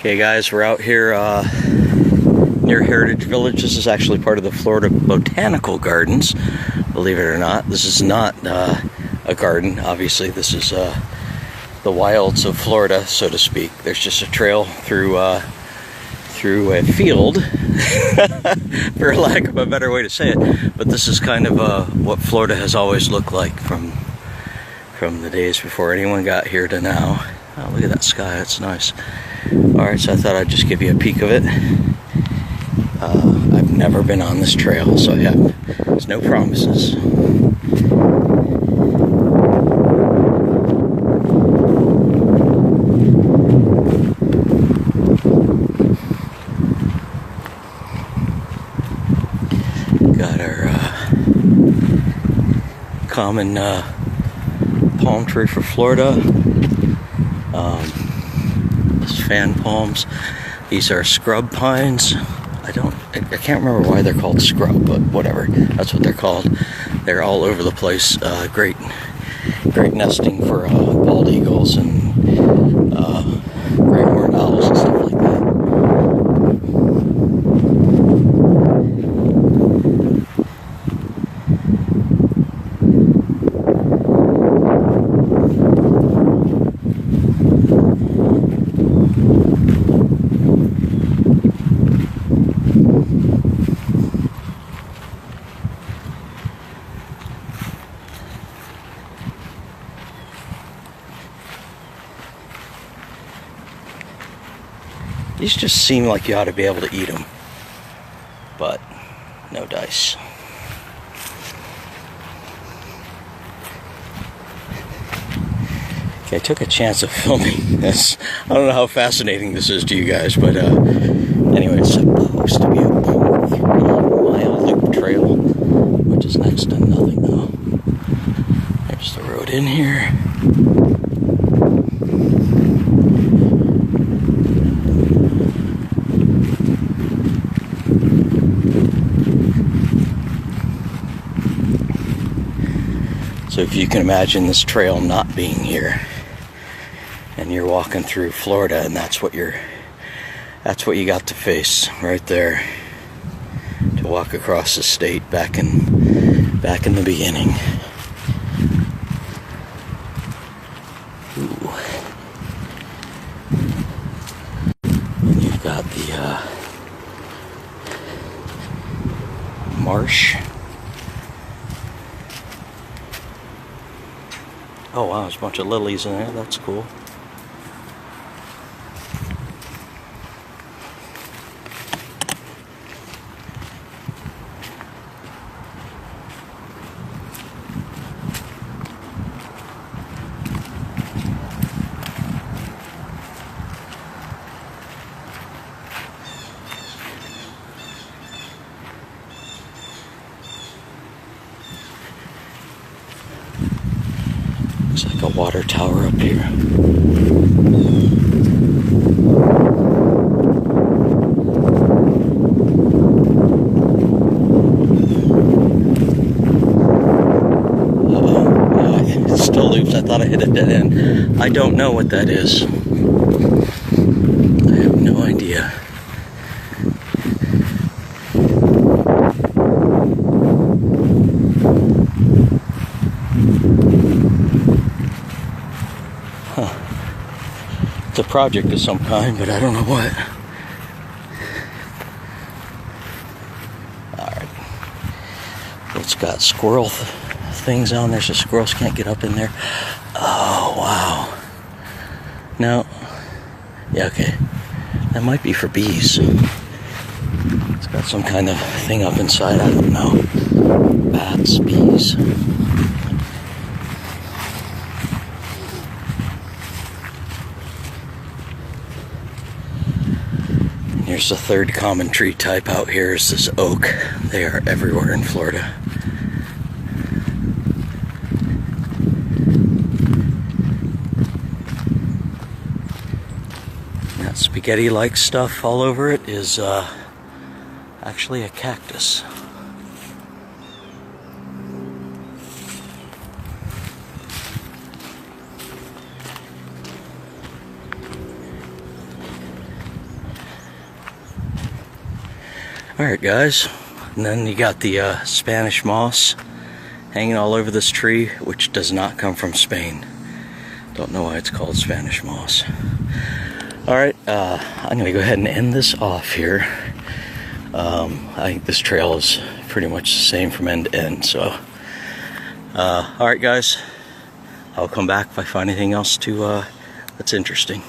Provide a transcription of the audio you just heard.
Okay guys, we're out here near Heritage Village. This is actually part of the Florida Botanical Gardens, believe it or not. This is not a garden, obviously. This is the wilds of Florida, so to speak. There's just a trail through a field, for lack of a better way to say it. But this is kind of what Florida has always looked like from the days before anyone got here to now. Oh, look at that sky, that's nice. Alright, so I thought I'd just give you a peek of it. I've never been on this trail, so yeah, there's no promises. Got our common palm tree for Florida. Fan palms. These are scrub pines. I can't remember why they're called scrub, but whatever. That's what they're called. They're all over the place. Great nesting for bald eagles and great horned owls and stuff like that. These just seem like you ought to be able to eat them, but no dice. Okay, I took a chance of filming this. I don't know how fascinating this is to you guys, but anyway, it's supposed to be a 3-mile loop trail, which is next to nothing though. There's the road in here. So if you can imagine this trail not being here, and you're walking through Florida, and that's what you got to face right there, to walk across the state back in the beginning. Ooh. And you've got the Marsh. Oh wow, there's a bunch of lilies in there, that's cool. Looks like a water tower up here. It still loops. I thought I hit a dead end. I don't know what that is. I have no idea. It's a project of some kind, but I don't know what. Alright. It's got squirrel things on there, so squirrels can't get up in there. Oh, wow. No. Yeah, okay. That might be for bees. It's got some kind of thing up inside, I don't know. Bats, bees. Here's the third common tree type out here is this oak. They are everywhere in Florida. That spaghetti-like stuff all over it is actually a cactus. Alright guys, and then you got the Spanish moss hanging all over this tree, which does not come from Spain. Don't know why it's called Spanish moss. Alright, I'm going to go ahead and end this off here. I think this trail is pretty much the same from end to end, so alright guys, I'll come back if I find anything else that's interesting.